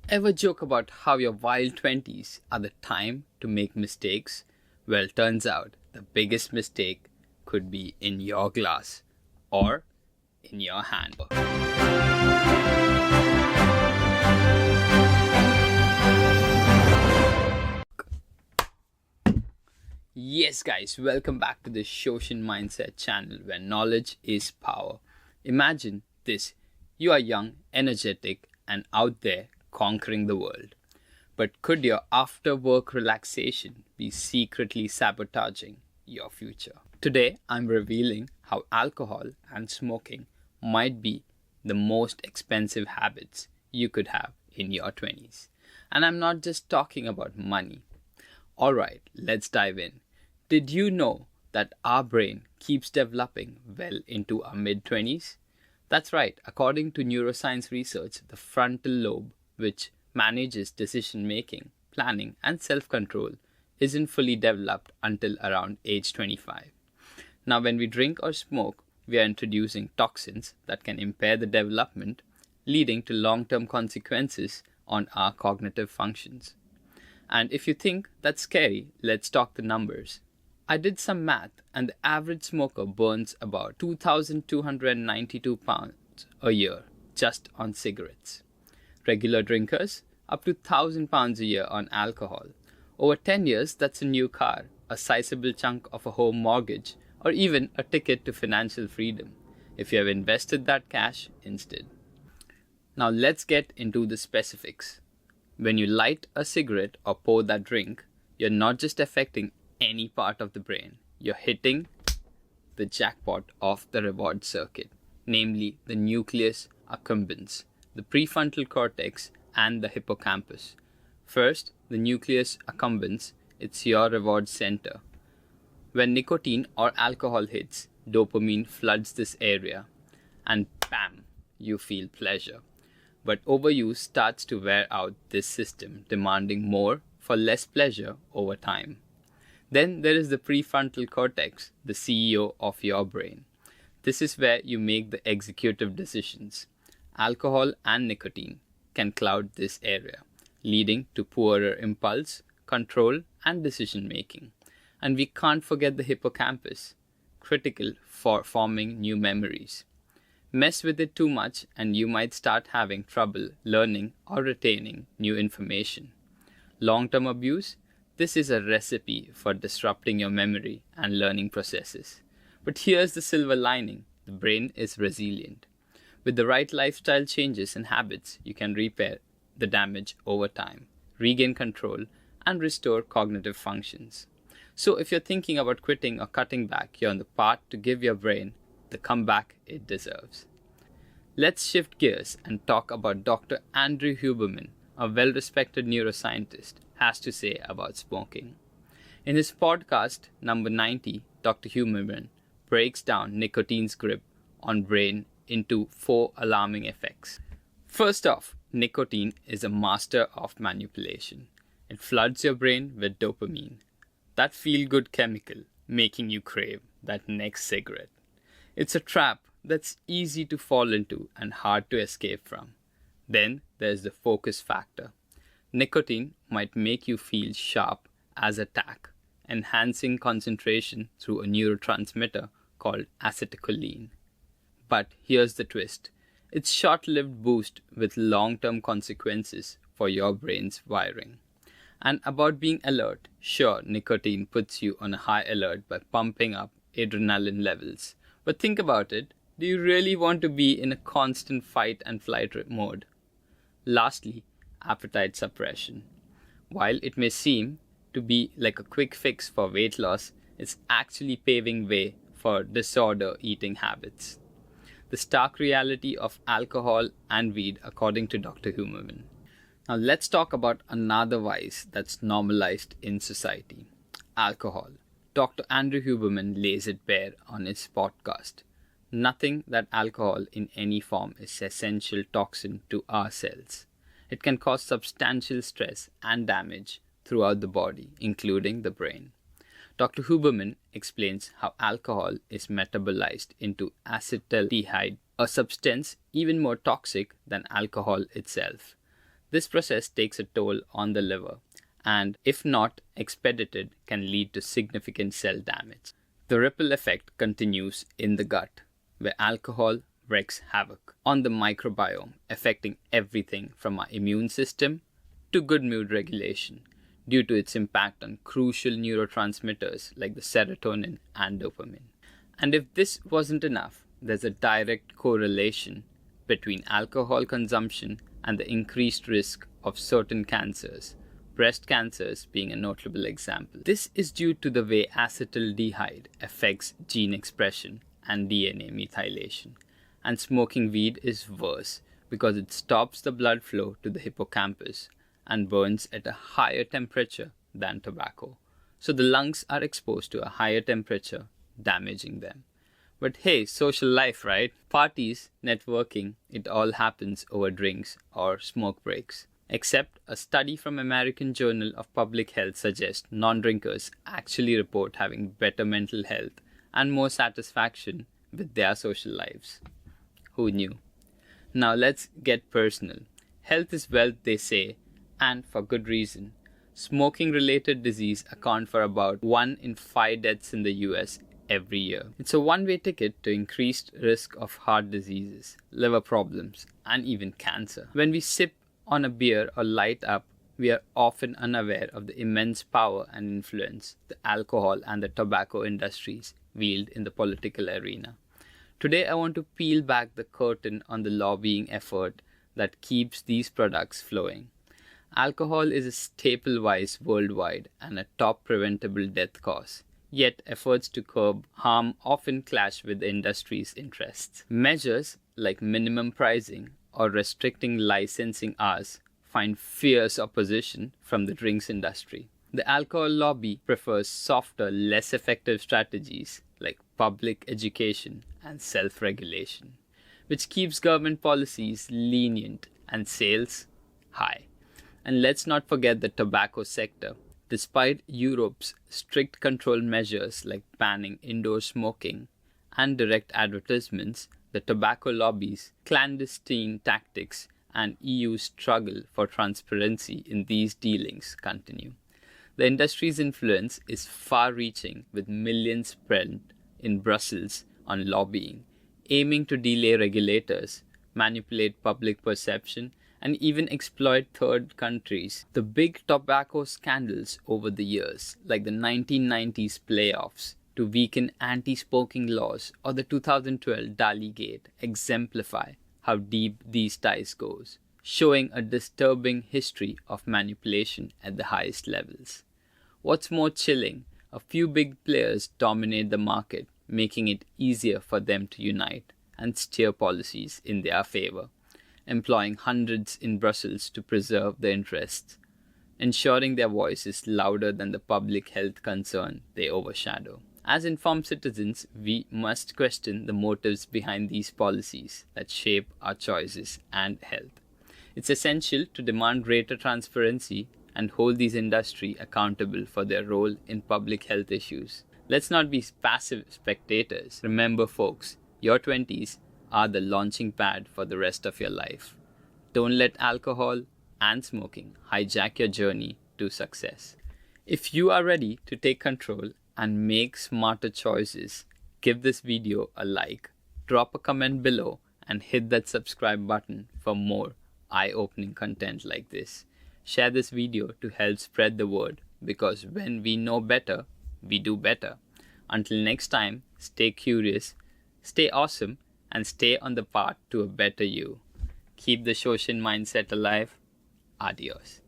Ever joke about how your wild 20s are the time to make mistakes? Well, turns out the biggest mistake could be in your glass or in your hand. Yes, guys, welcome back to the Shoshin Mindset channel where knowledge is power. Imagine this: you are young, energetic, and out there conquering the world. But could your after work relaxation be secretly sabotaging your future? Today, I'm revealing how alcohol and smoking might be the most expensive habits you could have in your 20s. And I'm not just talking about money. Alright, let's dive in. Did you know that our brain keeps developing well into our mid 20s? That's right, according to neuroscience research, the frontal lobe, which manages decision making, planning, and self control, isn't fully developed until around age 25. Now, when we drink or smoke, we are introducing toxins that can impair the development, leading to long term consequences on our cognitive functions. And if you think that's scary, let's talk the numbers. I did some math, and the average smoker burns about 2,292 pounds a year just on cigarettes. Regular drinkers, up to 1,000 pounds a year on alcohol. Over 10 years, that's a new car, a sizable chunk of a home mortgage, or even a ticket to financial freedom, if you have invested that cash instead. Now let's get into the specifics. When you light a cigarette or pour that drink, you're not just affecting any part of the brain, you're hitting the jackpot of the reward circuit, namely the nucleus accumbens, the prefrontal cortex, and the hippocampus. First, the nucleus accumbens, it's your reward center. When nicotine or alcohol hits, dopamine floods this area, and bam, you feel pleasure. But overuse starts to wear out this system, demanding more for less pleasure over time. Then there is the prefrontal cortex, the CEO of your brain. This is where you make the executive decisions. Alcohol and nicotine can cloud this area, leading to poorer impulse, control, and decision making. And we can't forget the hippocampus, critical for forming new memories. Mess with it too much and you might start having trouble learning or retaining new information. Long-term abuse, this is a recipe for disrupting your memory and learning processes. But here's the silver lining: the brain is resilient. With the right lifestyle changes and habits, you can repair the damage over time, regain control, and restore cognitive functions. So if you're thinking about quitting or cutting back, you're on the path to give your brain the comeback it deserves. Let's shift gears and talk about Dr. Andrew Huberman, a well-respected neuroscientist, has to say about smoking. In his podcast number 90, Dr. Huberman breaks down nicotine's grip on brain into 4 alarming effects. First off, nicotine is a master of manipulation. It floods your brain with dopamine, that feel-good chemical making you crave that next cigarette. It's a trap that's easy to fall into and hard to escape from. Then there's the focus factor. Nicotine might make you feel sharp as a tack, enhancing concentration through a neurotransmitter called acetylcholine. But here's the twist: it's short-lived boost with long-term consequences for your brain's wiring. And about being alert, sure, nicotine puts you on a high alert by pumping up adrenaline levels. But think about it, do you really want to be in a constant fight and flight mode? Lastly, appetite suppression. While it may seem to be like a quick fix for weight loss, it's actually paving way for disorder eating habits. The stark reality of alcohol and weed, according to Dr. Huberman. Now let's talk about another vice that's normalized in society: alcohol. Dr. Andrew Huberman lays it bare on his podcast. Nothing that alcohol in any form is essential toxin to our cells. It can cause substantial stress and damage throughout the body, including the brain. Dr. Huberman explains how alcohol is metabolized into acetaldehyde, a substance even more toxic than alcohol itself. This process takes a toll on the liver and, if not expedited, can lead to significant cell damage. The ripple effect continues in the gut, where alcohol wreaks havoc on the microbiome, affecting everything from our immune system to good mood regulation due to its impact on crucial neurotransmitters like the serotonin and dopamine. And if this wasn't enough, there's a direct correlation between alcohol consumption and the increased risk of certain cancers, breast cancers being a notable example. This is due to the way acetaldehyde affects gene expression and DNA methylation. And smoking weed is worse because it stops the blood flow to the hippocampus and burns at a higher temperature than tobacco. So the lungs are exposed to a higher temperature, damaging them. But hey, social life, right? Parties, networking, it all happens over drinks or smoke breaks. Except a study from American Journal of Public Health suggests non-drinkers actually report having better mental health and more satisfaction with their social lives. Who knew? Now let's get personal. Health is wealth, they say, and for good reason. Smoking-related disease account for about 1 in 5 deaths in the US every year. It's a one-way ticket to increased risk of heart diseases, liver problems, and even cancer. When we sip on a beer or light up, we are often unaware of the immense power and influence the alcohol and the tobacco industries wield in the political arena. Today, I want to peel back the curtain on the lobbying effort that keeps these products flowing. Alcohol is a staple vice worldwide and a top preventable death cause. Yet, efforts to curb harm often clash with the industry's interests. Measures like minimum pricing or restricting licensing hours find fierce opposition from the drinks industry. The alcohol lobby prefers softer, less effective strategies like public education and self-regulation, which keeps government policies lenient and sales high. And let's not forget the tobacco sector. Despite Europe's strict control measures like banning indoor smoking and direct advertisements, the tobacco lobby's clandestine tactics and EU's struggle for transparency in these dealings continue. The industry's influence is far-reaching, with millions spent in Brussels on lobbying, aiming to delay regulators, manipulate public perception, and even exploit third countries. The big tobacco scandals over the years, like the 1990s playoffs to weaken anti-smoking laws or the 2012 Dalligate, exemplify how deep these ties goes, showing a disturbing history of manipulation at the highest levels. What's more chilling, a few big players dominate the market, making it easier for them to unite and steer policies in their favor, employing hundreds in Brussels to preserve their interests, ensuring their voice is louder than the public health concern they overshadow. As informed citizens, we must question the motives behind these policies that shape our choices and health. It's essential to demand greater transparency and hold these industries accountable for their role in public health issues. Let's not be passive spectators. Remember, folks, your 20s are the launching pad for the rest of your life. Don't let alcohol and smoking hijack your journey to success. If you are ready to take control and make smarter choices, give this video a like, drop a comment below, and hit that subscribe button for more eye-opening content like this. Share this video to help spread the word, because when we know better, we do better. Until next time, stay curious, stay awesome, and stay on the path to a better you. Keep the Shoshin mindset alive. Adios.